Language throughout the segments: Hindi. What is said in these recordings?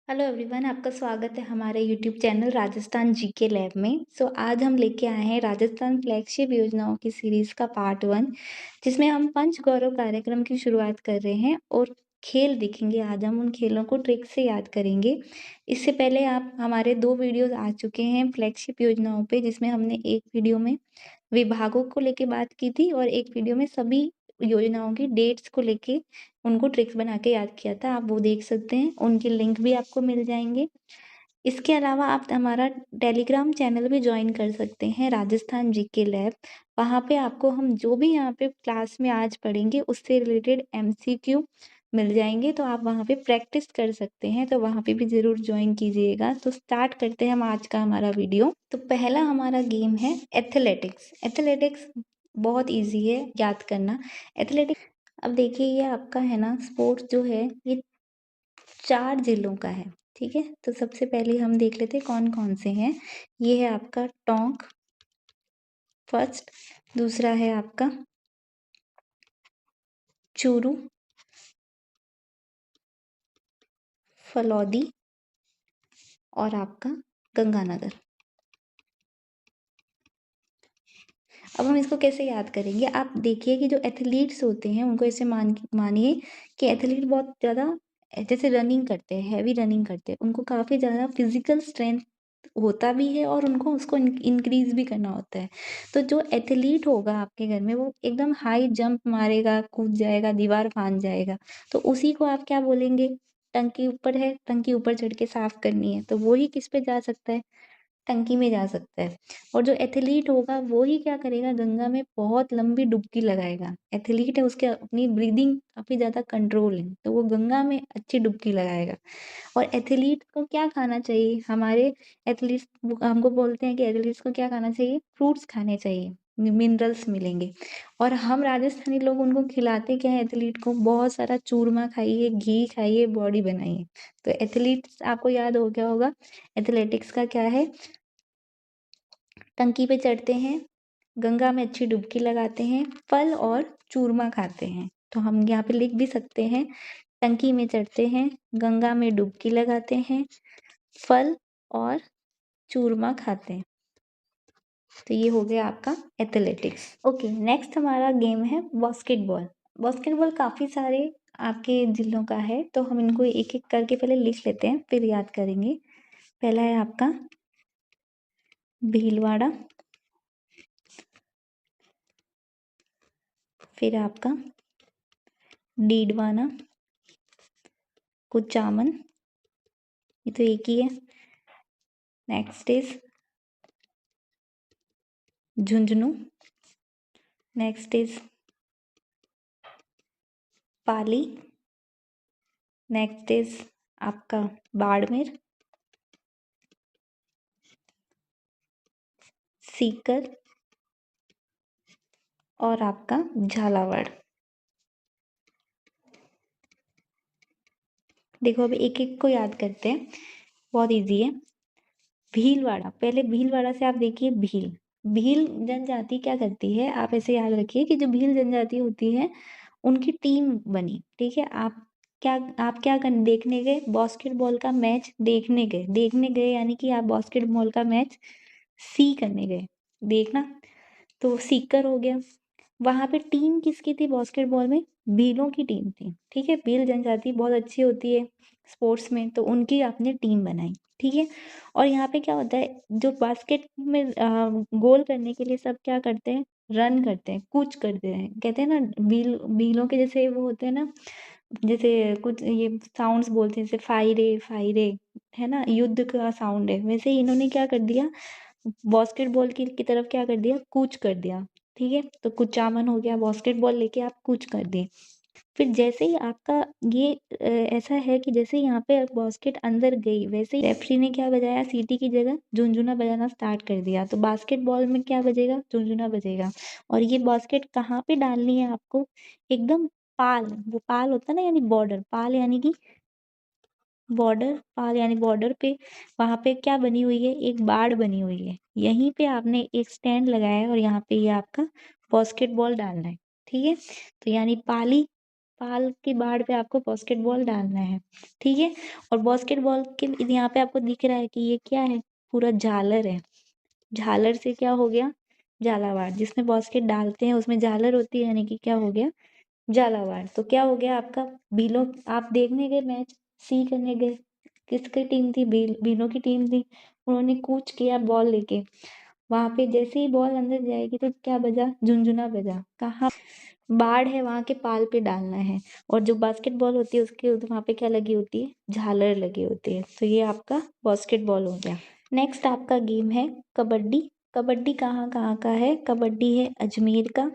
हेलो एवरीवन, आपका स्वागत है हमारे YouTube channel Rajasthan GK lab में। आज हम लेके आए हैं राजस्थान फ्लैगशिप योजनाओं की सीरीज का पार्ट 1, जिसमें हम पंच गौरव कार्यक्रम की शुरुआत कर रहे हैं और खेल देखेंगे। आज हम उन खेलों को ट्रिक से याद करेंगे। इससे पहले आप हमारे 2 वीडियोस आ चुके हैं फ्लैगशिप योजनाओं पे, जिसमें हमने एक वीडियो में विभागों को लेके बात की थी और एक वीडियो में सभी योजनाओं की डेट्स को लेके उनको ट्रिक्स बना के याद किया था। आप वो देख सकते हैं, उनके लिंक भी आपको मिल जाएंगे। इसके अलावा आप हमारा टेलीग्राम चैनल भी ज्वाइन कर सकते हैं, राजस्थान जीके लैब। वहाँ पे आपको हम जो भी यहाँ पे क्लास में आज पढ़ेंगे उससे रिलेटेड एमसीक्यू मिल जाएंगे, तो आप वहाँ पे प्रैक्टिस कर सकते हैं। तो वहाँ पे भी ज़रूर ज्वाइन कीजिएगा। तो स्टार्ट करते हैं हम आज का हमारा वीडियो। तो पहला हमारा गेम है एथलेटिक्स। एथलेटिक्स बहुत इजी है याद करना। एथलेटिक्स, अब देखिए ये आपका है ना, स्पोर्ट्स जो है ये 4 जिलों का है। ठीक है, तो सबसे पहले हम देख लेते हैं कौन कौन से हैं। ये है आपका टोंक फर्स्ट, दूसरा है आपका चूरू, फलौदी और आपका गंगानगर। अब हम इसको कैसे याद करेंगे? आप देखिए कि जो एथलीट्स होते हैं उनको ऐसे मानिए कि एथलीट बहुत ज़्यादा जैसे रनिंग करते हैं, हैवी रनिंग करते हैं, उनको काफ़ी ज़्यादा फिजिकल स्ट्रेंथ होता भी है और उनको उसको इंक्रीज भी करना होता है। तो जो एथलीट होगा आपके घर में वो एकदम हाई जंप मारेगा, कूद जाएगा, दीवार फांद जाएगा, तो उसी को आप क्या बोलेंगे? टंकी ऊपर है, टंकी ऊपर चढ़ के साफ करनी है, तो वो ही किस पे जा सकता है? टंकी में जा सकता है। और जो एथलीट होगा वो ही क्या करेगा? गंगा में बहुत लंबी डुबकी लगाएगा। एथलीट है, उसके अपनी ब्रीदिंग काफी ज्यादा कंट्रोल है, तो वो गंगा में अच्छी डुबकी लगाएगा। और एथलीट को क्या खाना चाहिए? हमारे एथलीट्स हमको बोलते हैं कि एथलीट्स को क्या खाना चाहिए? फ्रूट्स खाने चाहिए, मिनरल्स मिलेंगे। और हम राजस्थानी लोग उनको खिलाते क्या है? एथलीट को बहुत सारा चूरमा खाइए, घी खाइए, बॉडी बनाइए। तो एथलीट्स आपको याद हो गया होगा। एथलेटिक्स का क्या है? टंकी पे चढ़ते हैं, गंगा में अच्छी डुबकी लगाते हैं, फल और चूरमा खाते हैं। तो हम यहाँ पे लिख भी सकते हैं, टंकी में चढ़ते हैं, गंगा में डुबकी लगाते हैं, फल और चूरमा खाते हैं। तो ये हो गया आपका एथलेटिक्स। ओके, नेक्स्ट हमारा गेम है बास्केटबॉल। बास्केटबॉल काफी सारे आपके जिलों का है, तो हम इनको एक एक करके पहले लिख लेते हैं, फिर याद करेंगे। पहला है आपका भीलवाड़ा, फिर आपका डीडवाना, कुचामन, ये तो एक ही है। Next is Jhunjhunu, next is Pali, next is आपका बाड़मेर, सीकर और आपका झालावाड़। देखो अभी एक एक को याद करते हैं, बहुत इजी है। भीलवाड़ा, पहले भीलवाड़ा से आप देखिए, भील भील जनजाति क्या करती है? आप ऐसे याद रखिए कि जो भील जनजाति होती है उनकी टीम बनी। ठीक है, आप क्या देखने गए? बास्केटबॉल का मैच देखने गए यानी कि आप बास्केटबॉल का मैच सी करने गए, देखना। तो सीकर हो गया। वहां पे टीम किसकी थी बास्केटबॉल में? भीलों की टीम थी। ठीक है, भील जनजाति बहुत अच्छी होती है स्पोर्ट्स में, तो उनकी आपने टीम बनाई। ठीक है, और यहाँ पे क्या होता है, जो बास्केट में गोल करने के लिए सब क्या करते हैं? रन करते हैं, कूच करते हैं। कहते हैं ना, भीलों के जैसे वो होते हैं ना, जैसे कुछ ये साउंड्स बोलते हैं, जैसे फाइरे फाइरे, है ना, युद्ध का साउंड है, वैसे ही इन्होंने क्या कर दिया? बास्केटबॉल की तरफ क्या कर दिया? कूच कर दिया। ठीक है, तो कुचामन हो गया, बास्केटबॉल लेके आप कूच कर दिए। फिर जैसे ही आपका ये ऐसा है कि जैसे ही यहाँ पे बास्केट अंदर गई, वैसे ही रेफरी ने क्या बजाया? सीटी की जगह झुनझुना बजाना स्टार्ट कर दिया। तो बास्केटबॉल में क्या बजेगा? झुनझुना बजेगा। और ये बास्केट कहाँ पे डालनी है आपको? एकदम पाल, वो पाल होता है ना, यानी बॉर्डर, पाल यानी कि बॉर्डर, पाल यानी बॉर्डर पे, वहां पे क्या बनी हुई है? एक बाड़ बनी हुई है, यहीं पे आपने एक स्टैंड लगाया है और यहाँ पे ये आपका बास्केटबॉल डालना है। ठीक है, तो यानी पाली पाल की बाढ़ पे आपको बास्केटबॉल डालना है, ठीक है। और बास्केटबॉल के यहाँ पे आपको दिख रहा है कि ये क्या है, पूरा झालर है। झालर से क्या हो गया, झालावाड़। जिसमें बास्केट डालते हैं उसमें झालर होती है, यानी कि क्या हो गया, झालावाड़। तो क्या हो गया आपका, भीलों, आप देखने गए मैच, सी करने गए, किसकी टीम थी, भीलों की टीम थी। उन्होंने कूच किया बॉल लेके, वहां पे जैसे ही बॉल अंदर जाएगी तो क्या बजा, झुनझुना बजा। कहाँ बाढ़ है, वहां के पाल पे डालना है। और जो बास्केटबॉल होती है उसके वहां पे क्या लगी होती है, झालर लगी होती है। तो ये आपका बास्केटबॉल हो गया। नेक्स्ट आपका गेम है कबड्डी। कबड्डी कहाँ कहाँ का है, कबड्डी है अजमेर का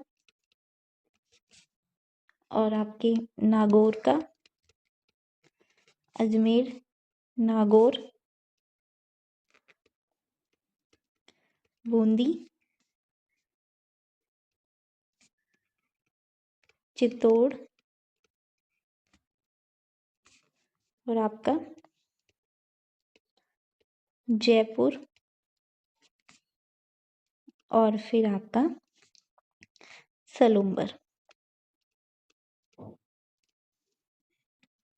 और आपके नागौर का, अजमेर, नागौर, बूंदी, चित्तौड़ और आपका जयपुर और फिर आपका सलूम्बर।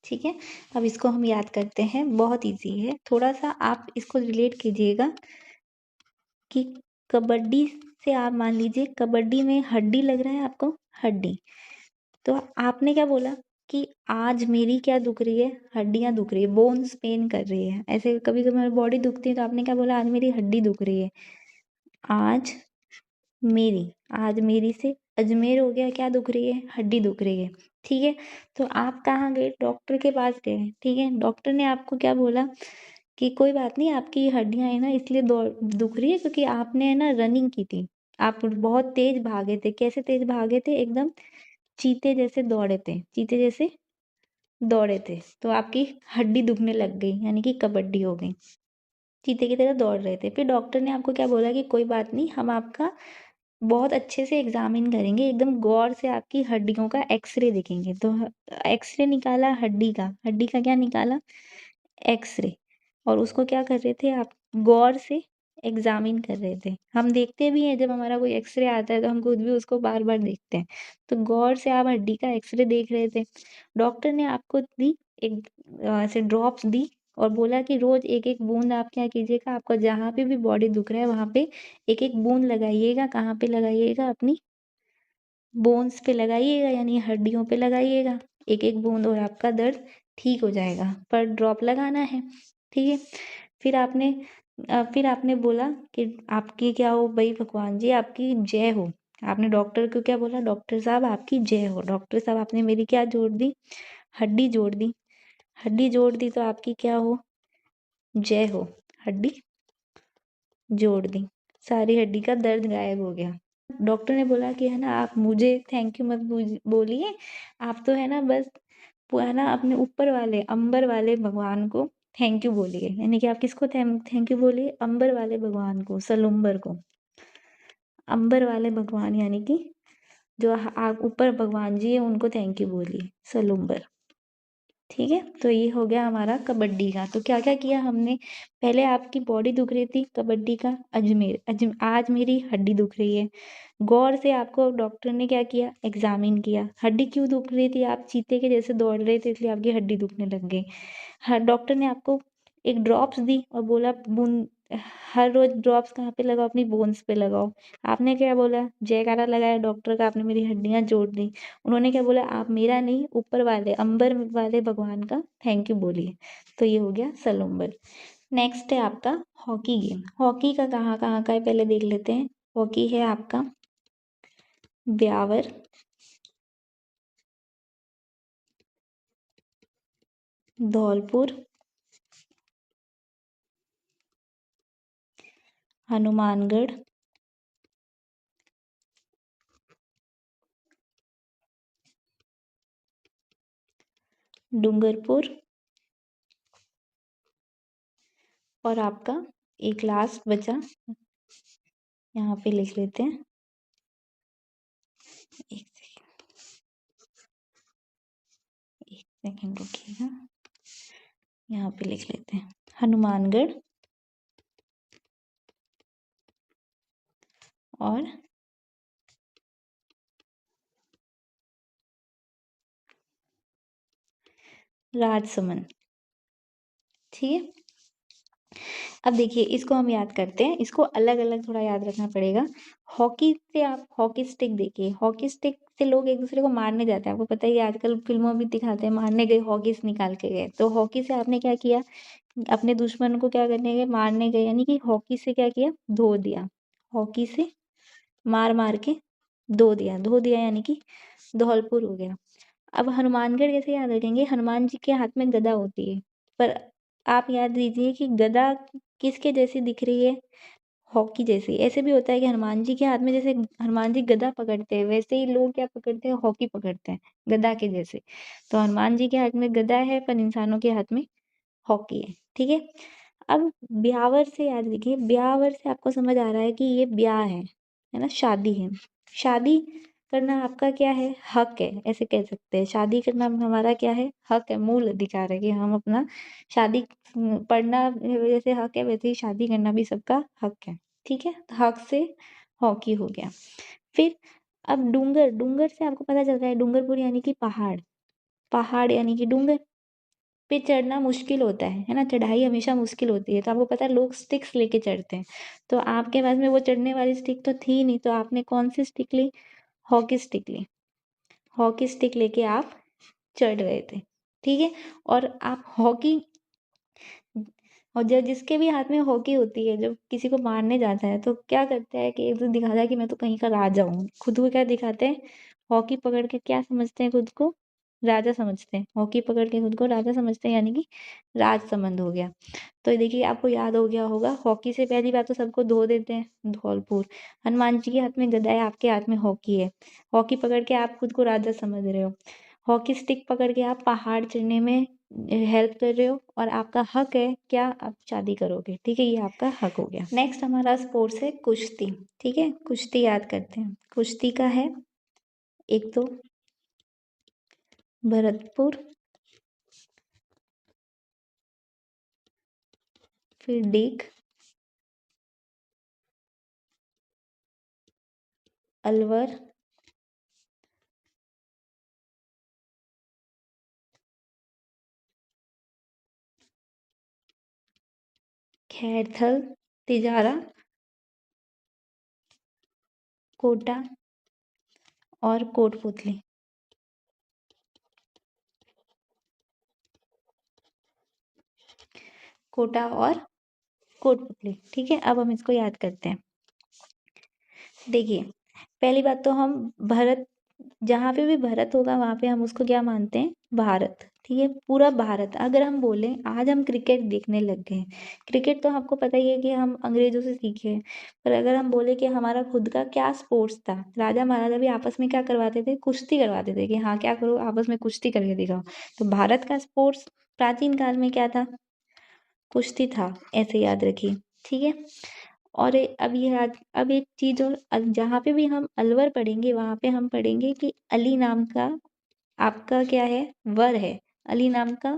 ठीक है, अब इसको हम याद करते हैं, बहुत इजी है। थोड़ा सा आप इसको रिलेट कीजिएगा कि कबड्डी से, आप मान लीजिए कबड्डी में हड्डी लग रहा है आपको, हड्डी। तो आपने क्या बोला कि आज मेरी क्या दुख रही है, हड्डियां दुख रही है, बोन्स पेन कर रही है। ऐसे कभी कभी हमारी बॉडी दुखती है तो आपने क्या बोला, आज मेरी हड्डी दुख रही है। आज मेरी, आज मेरी से अजमेर हो गया, क्या दुख रही है, हड्डी दुख रही है। ठीक है, तो आप कहाँ गए, डॉक्टर के पास गए। ठीक है, डॉक्टर ने आपको क्या बोला कि कोई बात नहीं, आपकी हड्डियां है ना इसलिए दौड़ दुख रही है क्योंकि आपने है ना रनिंग की थी, आप बहुत तेज भागे थे। कैसे तेज भागे थे, एकदम चीते जैसे दौड़े थे, चीते जैसे दौड़े थे, तो आपकी हड्डी दुखने लग गई, यानी कि कबड्डी हो गई। चीते की तरह दौड़ रहे थे। फिर डॉक्टर ने आपको क्या बोला कि कोई बात नहीं, हम आपका बहुत अच्छे से एग्जामिन करेंगे, एकदम गौर से आपकी हड्डियों का एक्सरे देखेंगे। तो एक्सरे निकाला हड्डी का, हड्डी का क्या निकाला, एक्सरे। और उसको क्या कर रहे थे आप, गौर से एग्जामिन कर रहे थे। हम देखते भी हैं जब हमारा कोई एक्सरे आता है तो हम खुद भी उसको बार बार देखते हैं। तो गौर से आप हड्डी का एक्सरे देख रहे थे। डॉक्टर ने आपको दी एक ऐसे ड्रॉप्स दी और बोला कि रोज एक एक बूंद आप क्या कीजिएगा, आपका जहाँ पे भी बॉडी दुख रहा है वहां पे एक एक बूंद लगाइएगा। कहाँ पे लगाइएगा, अपनी बोन्स पे लगाइएगा, यानी हड्डियों पे लगाइएगा एक एक बूंद, और आपका दर्द ठीक हो जाएगा। पर ड्रॉप लगाना है, ठीक है। फिर आपने फिर आपने बोला कि आपकी क्या हो भाई, भगवान जी आपकी जय हो। आपने डॉक्टर को क्या बोला, डॉक्टर साहब आपकी जय हो, डॉक्टर साहब आपने मेरी क्या जोड़ दी, हड्डी जोड़ दी। हड्डी जोड़ दी तो आपकी क्या हो, जय हो, हड्डी जोड़ दी, सारी हड्डी का दर्द गायब हो गया। डॉक्टर ने बोला कि है ना, आप मुझे थैंक यू मत बोलिए, आप तो है ना बस है ना अपने ऊपर वाले अंबर वाले भगवान को थैंक यू बोलिए। यानी कि आप किसको थैंक यू बोलिए, अंबर वाले भगवान को, सलुम्बर को। अंबर वाले भगवान यानी कि जो आप ऊपर भगवान जी है उनको थैंक यू बोलिए, सलुम्बर। ठीक है, तो ये हो गया हमारा कबड्डी का। तो क्या क्या किया हमने, पहले आपकी बॉडी दुख रही थी, कबड्डी का आज मेरी हड्डी दुख रही है। गौर से आपको डॉक्टर ने क्या किया, एग्जामिन किया। हड्डी क्यों दुख रही थी, आप चीते के जैसे दौड़ रहे थे इसलिए आपकी हड्डी दुखने लग गई। हर डॉक्टर ने आपको एक ड्रॉप्स दी और बोला बूंद, हर रोज ड्रॉप्स कहाँ पे लगाओ, अपनी बोन्स पे लगाओ। आपने क्या बोला, जयकारा लगाया डॉक्टर का, आपने मेरी हड्डियां जोड़ दी। उन्होंने क्या बोला, आप मेरा नहीं ऊपर वाले अंबर वाले भगवान का थैंक यू बोलिए। तो ये हो गया सलुम्बर। नेक्स्ट है आपका हॉकी गेम। हॉकी का कहाँ कहाँ का है पहले देख लेते हैं। हॉकी है आपका ब्यावर, धौलपुर, हनुमानगढ़, डूंगरपुर और आपका एक लास्ट बचा, यहाँ पे लिख लेते हैं, एक एक सेकेंड रुकिएगा, यहाँ पे लिख लेते हैं हनुमानगढ़ और राजसमंद। ठीक है, अब देखिए इसको हम याद करते हैं, इसको अलग अलग थोड़ा याद रखना पड़ेगा। हॉकी से आप हॉकी स्टिक देखिए, हॉकी स्टिक से लोग एक दूसरे को मारने जाते हैं, आपको पता ही है आजकल फिल्मों में दिखाते हैं, मारने गए हॉकीस निकाल के गए। तो हॉकी से आपने क्या किया, अपने दुश्मन को क्या करने गए, मारने गए, यानी कि हॉकी से क्या किया, धो दिया। हॉकी से मार मार के धो दिया यानी कि धौलपुर हो गया। अब हनुमानगढ़ कैसे याद रखेंगे, हनुमान जी के हाथ में गदा होती है, पर आप याद दीजिए कि गदा किसके जैसी दिख रही है, हॉकी जैसी। ऐसे भी होता है कि हनुमान जी के हाथ में, जैसे हनुमान जी गदा पकड़ते हैं वैसे ही लोग क्या पकड़ते हैं, हॉकी पकड़ते हैं गदा के जैसे। तो हनुमान जी के हाथ में गदा है, पर इंसानों के हाथ में हॉकी है। ठीक है, अब ब्यावर से याद रखिए, ब्यावर से आपको समझ आ रहा है कि ये ब्याह है ना, शादी है। शादी करना आपका क्या है, हक है, ऐसे कह सकते हैं। शादी करना हमारा क्या है, हक है, मूल अधिकार है कि हम अपना शादी पढ़ना जैसे हक है, वैसे ही शादी करना भी सबका हक है। ठीक है, तो हक से हॉकी हो गया। फिर अब डूंगर, डूंगर से आपको पता चल रहा है डूंगरपुर यानी कि पहाड़, पहाड़ यानी कि डूंगर पे चढ़ना मुश्किल होता है ना, चढ़ाई हमेशा मुश्किल होती है। तो आपको पता है लोग स्टिक्स लेके चढ़ते हैं, तो आपके पास में वो चढ़ने वाली स्टिक तो थी नहीं, तो आपने कौन सी स्टिक ली, हॉकी स्टिक ली। हॉकी स्टिक लेके आप चढ़ रहे थे। ठीक है, और आप हॉकी, और जब जिसके भी हाथ में हॉकी होती है, जब किसी को मारने जाता है तो क्या करता है कि एक तो दिखाता है कि मैं तो कहीं का राजा हूँ, खुद को क्या दिखाते हैं, हॉकी पकड़ के क्या समझते हैं, खुद को राजा समझते हैं। हॉकी पकड़ के खुद को राजा समझते हैं, यानी कि राजसमंद हो गया। तो ये देखिए आपको याद हो गया होगा, हॉकी से पहली बात तो सबको धो देते हैं, धौलपुर। हनुमान जी के हाथ में गदा है, आपके हाथ में हॉकी है, हॉकी पकड़ के आप खुद को राजा समझ रहे हो। हॉकी स्टिक पकड़ के आप पहाड़ चढ़ने में हेल्प कर रहे हो, और आपका हक है क्या, आप शादी करोगे। ठीक है, ये आपका हक हो गया। नेक्स्ट हमारा स्पोर्ट्स है कुश्ती। ठीक है, कुश्ती याद करते हैं। कुश्ती का है, एक तो भरतपुर, फिर डेक, अलवर, खैरथल, तिजारा, कोटा और कोटपुतली। कोटा और कोटपुतली। ठीक है, अब हम इसको याद करते हैं। देखिए पहली बात तो हम भरत, जहाँ पे भी भरत होगा वहां पे हम उसको क्या मानते हैं, भारत। ठीक है, पूरा भारत। अगर हम बोले आज हम क्रिकेट देखने लग गए हैं, क्रिकेट तो आपको पता ही है कि हम अंग्रेजों से सीखे हैं, पर अगर हम बोले कि हमारा खुद का क्या स्पोर्ट्स था, राजा महाराजा भी आपस में क्या करवाते थे, कुश्ती करवाते थे कि हाँ क्या करो, आपस में कुश्ती करके दिखाओ। तो भारत का स्पोर्ट्स प्राचीन काल में क्या था, कुश्ती था, ऐसे याद रखिए। ठीक है, और अब ये अब एक चीज और, जहाँ पे भी हम अलवर पढ़ेंगे वहां पे हम पढ़ेंगे कि अली नाम का आपका क्या है, वर है। अली नाम का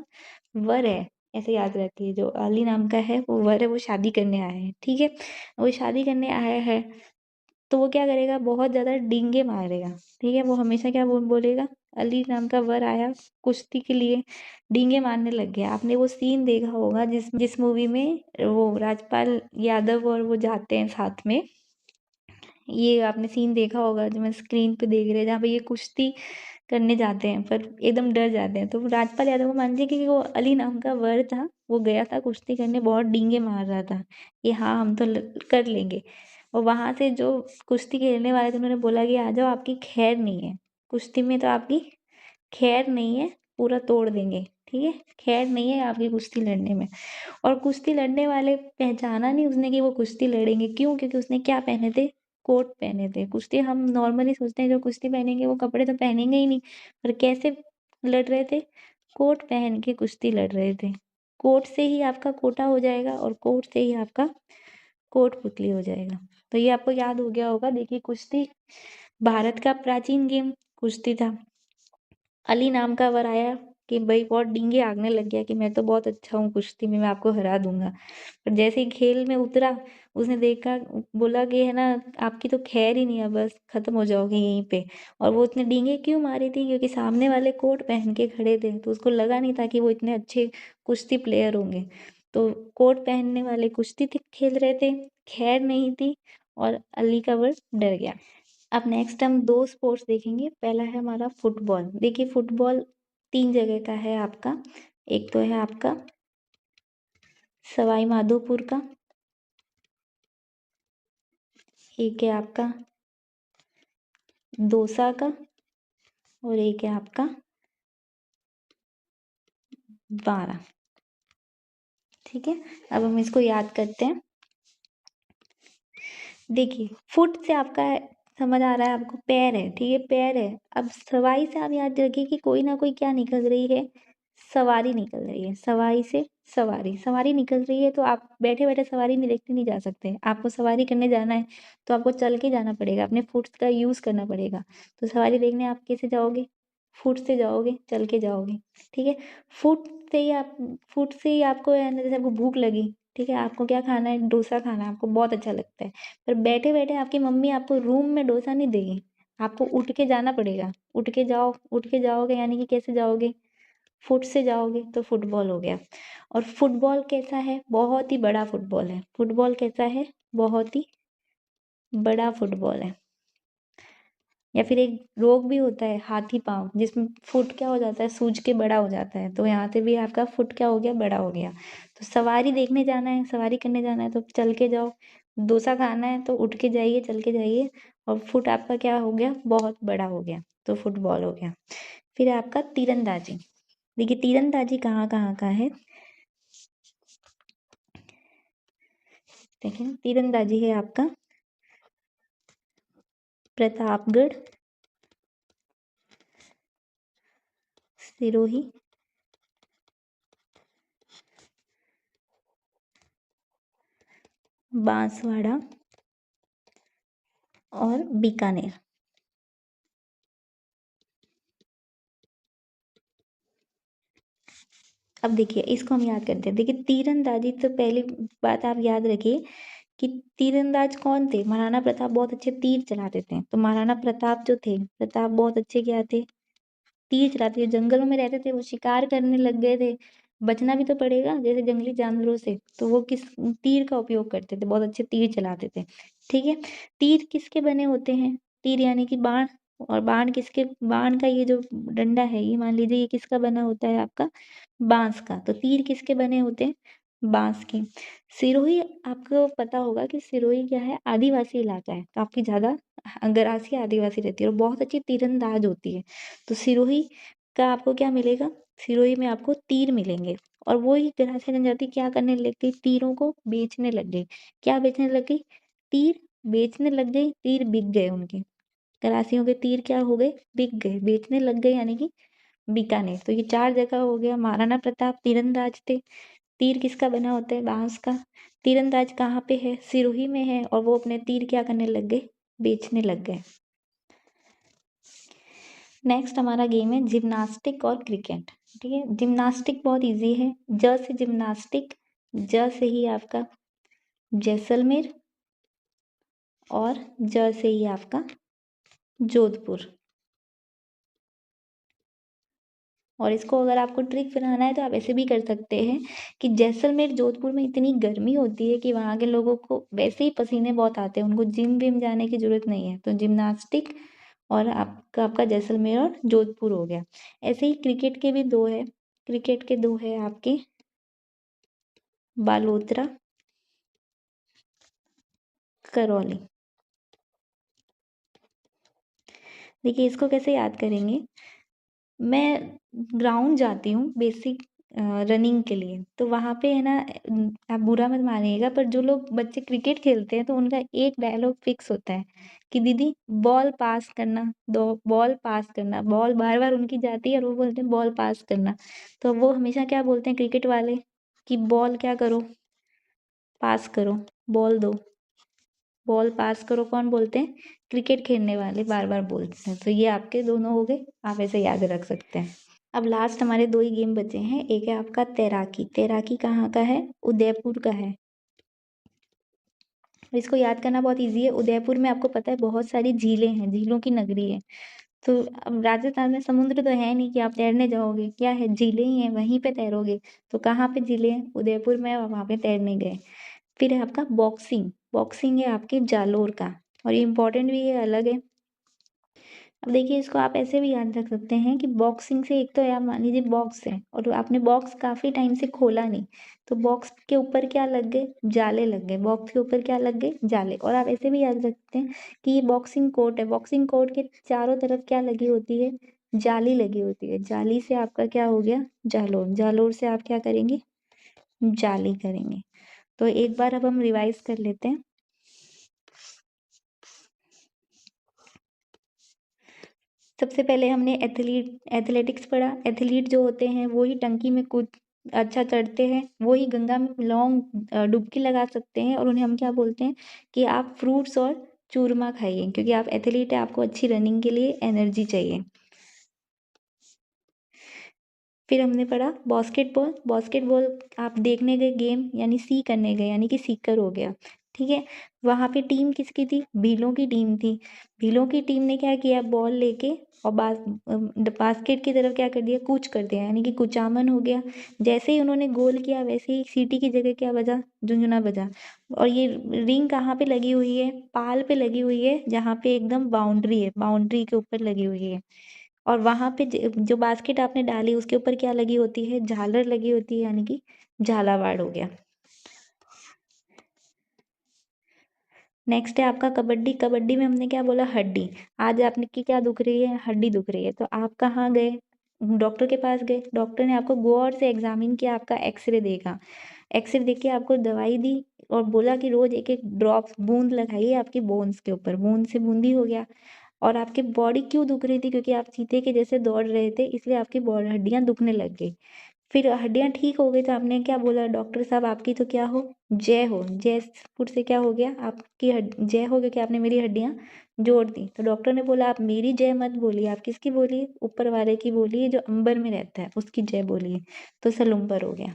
वर है, ऐसे याद रखिए। जो अली नाम का है वो वर है, वो शादी करने आया है। ठीक है, वो शादी करने आया है, तो वो क्या करेगा, बहुत ज्यादा डींगे मारेगा। ठीक है, वो हमेशा क्या बोलेगा, अली नाम का वर आया कुश्ती के लिए, डींगे मारने लग गया। आपने वो सीन देखा होगा जिस मूवी में वो राजपाल यादव और वो जाते हैं साथ में, ये आपने सीन देखा होगा जो मैं स्क्रीन पे देख रहे हैं, जहाँ पे ये कुश्ती करने जाते हैं पर एकदम डर जाते हैं। तो राजपाल यादव को मानते कि वो अली नाम का वर था, वो गया था कुश्ती करने, बहुत डींगे मार रहा था कि हाँ हम तो कर लेंगे। और वहां से जो कुश्ती खेलने वाले थे उन्होंने बोला कि आ जाओ, आपकी खैर नहीं है कुश्ती में, तो आपकी खैर नहीं है, पूरा तोड़ देंगे। ठीक है, खैर नहीं है आपकी कुश्ती लड़ने में। और कुश्ती लड़ने वाले पहचाना नहीं उसने कि वो कुश्ती लड़ेंगे, क्यों, क्योंकि उसने क्या पहने थे, कोट पहने थे। कुश्ती हम नॉर्मली सोचते हैं जो कुश्ती पहनेंगे वो कपड़े तो पहनेंगे ही नहीं, पर कैसे लड़ रहे थे, कोट पहन के कुश्ती लड़ रहे थे। कोट से ही आपका कोटा हो जाएगा, और कोट से ही आपका कोटपुतली हो जाएगा। तो ये आपको याद हो गया होगा। देखिए कुश्ती भारत का प्राचीन गेम कुश्ती था, अली नाम का वर आया कि भाई बहुत डींगे हाँकने लग गया कि मैं तो बहुत अच्छा हूँ कुश्ती में, मैं आपको हरा दूंगा। पर जैसे ही खेल में उतरा, उसने देखा, बोला कि है ना, आपकी तो खैर ही नहीं है, बस खत्म हो जाओगे यहीं पे। और वो इतने डींगे क्यों मारी थी, क्योंकि सामने वाले कोट पहन के खड़े थे, तो उसको लगा नहीं था कि वो इतने अच्छे कुश्ती प्लेयर होंगे। तो कोट पहनने वाले कुश्ती थी खेल रहे थे, खैर नहीं थी, और अली का वर्ड डर गया। अब नेक्स्ट हम दो स्पोर्ट्स देखेंगे। पहला है हमारा फुटबॉल। देखिए फुटबॉल 3 जगह का है आपका। एक तो है आपका सवाई माधोपुर का, एक है आपका दौसा का, और एक है आपका बारा। ठीक है, अब हम इसको याद करते हैं। देखिए फुट से आपका समझ आ रहा है आपको, पैर है, ठीक है, पैर है। अब सवाई से आप याद रखिए कि कोई ना कोई क्या निकल रही है, सवारी निकल रही है। सवाई से सवारी, सवारी निकल रही है, तो आप बैठे बैठे सवारी नहीं देखते नहीं जा सकते। आपको सवारी करने जाना है तो आपको चल के जाना पड़ेगा, अपने फुट का यूज करना पड़ेगा। तो सवारी देखने आप कैसे जाओगे, फुट से जाओगे, चल के जाओगे। ठीक है, फुट से ही आप, फुट से ही आपको है ना, जैसे आपको भूख लगी, ठीक है, आपको क्या खाना है, डोसा खाना है, आपको बहुत अच्छा लगता है। पर बैठे बैठे आपकी मम्मी आपको रूम में डोसा नहीं देगी, आपको उठ के जाना पड़ेगा। उठ के जाओ, उठ के जाओगे यानी कि कैसे जाओगे, फुट से जाओगे, तो फुटबॉल हो गया। और फुटबॉल कैसा है, बहुत ही बड़ा फुटबॉल है। फुटबॉल कैसा है, बहुत ही बड़ा फुटबॉल है। या फिर एक रोग भी होता है हाथी पांव, जिसमें फुट क्या हो जाता है, सूज के बड़ा हो जाता है। तो यहाँ से भी आपका फुट क्या हो गया, बड़ा हो गया। तो सवारी देखने जाना है, सवारी करने जाना है, तो चल के जाओ। डोसा खाना है तो उठ के जाइए, चल के जाइए। और फुट आपका क्या हो गया, बहुत बड़ा हो गया, तो फुटबॉल हो गया। फिर आपका तीरंदाजी। देखिए तीरंदाजी कहाँ कहाँ का है, देखिए तीरंदाजी है आपका प्रतापगढ़, सिरोही, बांसवाड़ा और बीकानेर। अब देखिए इसको हम याद करते हैं। देखिए तीरंदाजी, तो पहली बात आप याद रखिए कि तीरंदाज कौन थे, महाराणा प्रताप बहुत अच्छे तीर चलाते थे। तो महाराणा प्रताप जो थे, प्रताप बहुत अच्छे क्या थे, तीर चलाते थे। जंगलों में रहते थे, वो शिकार करने लग गए थे, बचना भी तो पड़ेगा जैसे जंगली जानवरों से। तो वो किस तीर का उपयोग करते थे, बहुत अच्छे तीर चलाते थे। ठीक है, तीर किसके बने होते हैं, तीर यानी कि बाण। और बाण किसके, बाण का ये जो डंडा है, ये मान लीजिए ये किसका बना होता है, आपका बांस का। तो तीर किसके बने होते हैं, बांस के। सिरोही, आपको पता होगा कि सिरोही क्या है, आदिवासी इलाका है, काफी ज्यादा गरासी आदिवासी रहती है और बहुत अच्छी तीरंदाज होती है। तो सिरोही का आपको क्या मिलेगा, सिरोही में आपको तीर मिलेंगे। और वो ही गरासी जनजाति क्या करने लग गई, तीरों को बेचने लग गई। क्या बेचने लग गई, तीर बेचने लग गई, तीर बिक गए उनके। गरासियों के तीर क्या हो गए, बिक गए, बेचने लग गए, यानी कि बीकानेर। तो ये 4 जगह हो गया। महाराणा प्रताप तीरंदाज थे, तीर किसका बना होता है, बांस का। तीरंदाज कहाँ पे है, सिरोही में है, और वो अपने तीर क्या करने लग गए, बेचने लग गए। नेक्स्ट हमारा गेम है जिम्नास्टिक और क्रिकेट। ठीक है, जिम्नास्टिक बहुत इजी है। ज से जिम्नास्टिक, ज से ही आपका जैसलमेर, और ज से ही आपका जोधपुर। और इसको अगर आपको ट्रिक बनाना है तो आप ऐसे भी कर सकते हैं कि जैसलमेर जोधपुर में इतनी गर्मी होती है कि वहाँ के लोगों को वैसे ही पसीने बहुत आते हैं, उनको जिम विम जाने की जरूरत नहीं है। तो जिम्नास्टिक और आपका आपका जैसलमेर और जोधपुर हो गया। ऐसे ही क्रिकेट के भी दो है, क्रिकेट के दो है आपके बालोतरा, करौली। देखिए इसको कैसे याद करेंगे, मैं ग्राउंड जाती हूँ बेसिक रनिंग के लिए, तो वहाँ पे है ना, आप बुरा मत मानिएगा, पर जो लोग बच्चे क्रिकेट खेलते हैं तो उनका एक डायलॉग फिक्स होता है कि दीदी बॉल पास करना, दो बॉल पास करना। बॉल बार बार उनकी जाती है और वो बोलते हैं बॉल पास करना। तो वो हमेशा क्या बोलते हैं क्रिकेट वाले, कि बॉल क्या करो, पास करो, बॉल दो, बॉल पास करो। कौन बोलते हैं, क्रिकेट खेलने वाले बार बार बोलते हैं। तो ये आपके दोनों हो गए, आप ऐसे याद रख सकते हैं। अब लास्ट हमारे 2 ही गेम बचे हैं। एक है आपका तैराकी। तैराकी कहाँ का है? उदयपुर का है। इसको याद करना बहुत ईज़ी है। उदयपुर में आपको पता है बहुत सारी झीलें हैं, झीलों की नगरी है। तो अब राजस्थान में समुद्र तो है नहीं कि आप तैरने जाओगे, क्या है? झीलें ही हैं, वहीं पे तैरोगे। तो कहाँ पे झीलें हैं? उदयपुर में, और वहाँ पे तैरने गए। फिर है आपका बॉक्सिंग। बॉक्सिंग है आपके जालोर का, और ये इम्पोर्टेंट भी है, अलग है। अब देखिए, इसको आप ऐसे भी याद रख सकते हैं कि बॉक्सिंग से, एक तो आप मान लीजिए बॉक्स है और आपने बॉक्स काफ़ी टाइम से खोला नहीं, तो बॉक्स के ऊपर क्या लग गए? जाले लग गए। बॉक्स के ऊपर क्या लग गए? जाले। और आप ऐसे भी याद रख सकते हैं कि ये बॉक्सिंग कोर्ट है। बॉक्सिंग कोर्ट के चारों तरफ क्या लगी होती है? जाली लगी होती है। जाली से आपका क्या हो गया? जालोर। जालोर से आप क्या करेंगे? जाली करेंगे। तो एक बार अब हम रिवाइज कर लेते हैं। सबसे पहले हमने एथलेटिक्स पढ़ा। एथलीट जो होते हैं वो ही टंकी में कूद अच्छा चढ़ते हैं, वो ही गंगा में लॉन्ग डुबकी लगा सकते हैं, और उन्हें हम क्या बोलते हैं कि आप फ्रूट्स और चूरमा खाइए, क्योंकि आप एथलीट है, आपको अच्छी रनिंग के लिए एनर्जी चाहिए। फिर हमने पढ़ा बास्केटबॉल। बास्केटबॉल आप देखने गए गेम, यानी सी करने गए, यानी कि सीकर हो गया। ठीक है। वहाँ पे टीम किसकी थी? भीलों की टीम थी। भीलों की टीम ने क्या किया? बॉल लेके और बास्केट की तरफ क्या कर दिया? कूच कर दिया, यानी कि कुचामन हो गया। जैसे ही उन्होंने गोल किया, वैसे ही सीटी की जगह क्या बजा? झुंझुना बजा। और ये रिंग कहाँ पे लगी हुई है? पाल पे लगी हुई है, जहाँ पे एकदम बाउंड्री है, बाउंड्री के ऊपर लगी हुई है। और वहां पे जो बास्केट आपने डाली, उसके ऊपर क्या लगी होती है? झालर लगी होती है, यानी कि झालावाड़ हो गया। नेक्स्ट है आपका कबड्डी। कबड्डी में हमने क्या बोला? हड्डी। आज आपकी क्या दुख रही है? हड्डी दुख रही है। तो आप कहाँ गए? डॉक्टर के पास गए। डॉक्टर ने आपको गौर से एग्जामिन किया, आपका एक्सरे देखा। एक्सरे देख के आपको दवाई दी, और बोला कि रोज एक एक ड्रॉप्स, बूंद लगाइए आपकी बोन्स के ऊपर। बूंद से बूंदी हो गया। और आपकी बॉडी क्यों दुख रही थी? क्योंकि आप चीते के जैसे दौड़ रहे थे, इसलिए आपकी बॉडी हड्डियां दुखने लग गई। फिर हड्डियां ठीक हो गई, तो आपने क्या बोला? डॉक्टर साहब आपकी तो क्या हो? जय हो। जयपुर से क्या हो गया? आपकी जय हो गया कि आपने मेरी हड्डियां जोड़ दी। तो डॉक्टर ने बोला आप मेरी जय मत बोलिए, आप किसकी बोलिए? ऊपर वाले की बोलिए, जो अंबर में रहता है, उसकी जय बोलिए। तो सलूम्बर हो गया।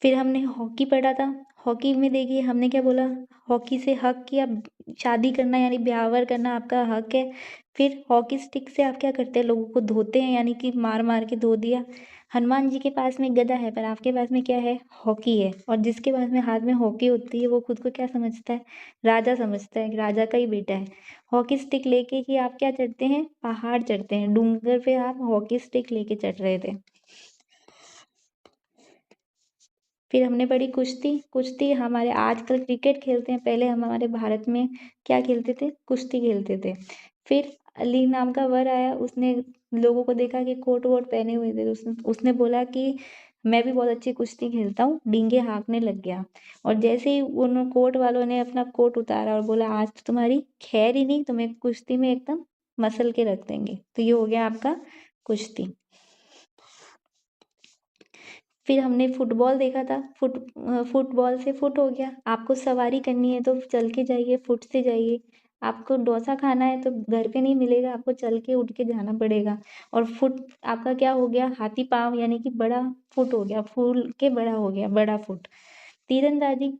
फिर हमने हॉकी पढ़ा था। हॉकी में देखिए हमने क्या बोला? हॉकी से हक किया, शादी करना यानी ब्याहवर करना आपका हक है। फिर हॉकी स्टिक से आप क्या करते हैं? लोगों को धोते हैं, यानी कि मार मार के धो दिया। हनुमान जी के पास में गदा है, पर आपके पास में क्या है? हॉकी है। और जिसके पास में हाथ में हॉकी होती है, वो खुद को क्या समझता है? राजा समझता है, राजा का ही बेटा है। हॉकी स्टिक लेके ही आप क्या चढ़ते हैं? पहाड़ चढ़ते हैं। डूंगर पे आप हॉकी स्टिक लेके चढ़ रहे थे। फिर हमने पढ़ी कुश्ती। कुश्ती हमारे, आजकल क्रिकेट खेलते हैं, पहले हम हमारे भारत में क्या खेलते थे? कुश्ती खेलते थे। फिर अली नाम का वर आया, उसने लोगों को देखा कि कोट वोट पहने हुए थे, उसने बोला कि मैं भी बहुत अच्छी कुश्ती खेलता हूँ, डींगे हाँकने लग गया। और जैसे ही उन कोट वालों ने अपना कोट उतारा और बोला आज तो तुम्हारी खैर ही नहीं, तुम्हें कुश्ती में एकदम मसल के रख देंगे। तो ये हो गया आपका कुश्ती। फिर हमने फुटबॉल देखा था। फुटबॉल से फुट हो गया, आपको सवारी करनी है तो चल के जाइए, फुट से जाइए। आपको डोसा खाना है तो घर पे नहीं मिलेगा, आपको चल के उठ के जाना पड़ेगा। और फुट आपका क्या हो गया? हाथी पाँव, यानी कि बड़ा फुट हो गया, फूल के बड़ा हो गया, बड़ा फुट। तीरंदाजी।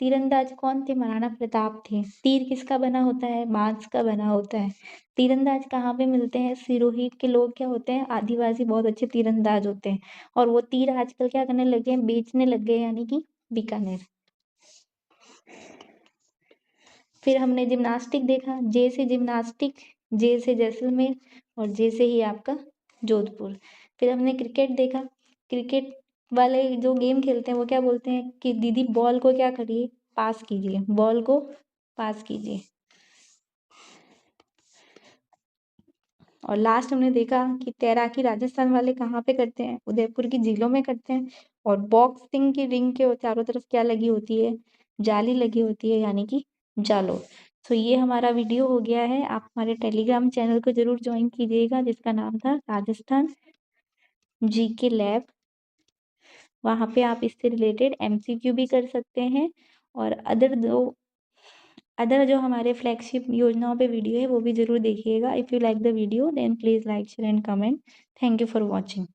तीरंदाज कौन थे? महाराणा प्रताप थे। तीर किसका बना होता है? बांस का बना होता है। तीरंदाज कहाँ पे मिलते हैं? सिरोही के लोग क्या होते हैं? आदिवासी बहुत अच्छे तीरंदाज होते हैं। और वो तीर आजकल क्या करने लगे हैं? बेचने लग गए, यानी कि बीकानेर। फिर हमने जिम्नास्टिक देखा। जे से जिम्नास्टिक, जे से जैसलमेर, और जे से ही आपका जोधपुर। फिर हमने क्रिकेट देखा। क्रिकेट वाले जो गेम खेलते हैं वो क्या बोलते हैं कि दीदी बॉल को क्या करिए? पास कीजिए, बॉल को पास कीजिए। और लास्ट हमने देखा कि तैराकी राजस्थान वाले कहाँ पे करते हैं? उदयपुर की झीलों में करते हैं। और बॉक्सिंग की रिंग के चारों तरफ क्या लगी होती है? जाली लगी होती है, यानी कि जालो। तो ये हमारा वीडियो हो गया है। आप हमारे टेलीग्राम चैनल को जरूर ज्वाइन कीजिएगा, जिसका नाम था राजस्थान जीके लैब। वहाँ पे आप इससे रिलेटेड एमसीक्यू भी कर सकते हैं, और अदर दो अदर जो हमारे फ्लैगशिप योजनाओं पे वीडियो है वो भी ज़रूर देखिएगा। If you like the video then please like share and comment. Thank you for watching.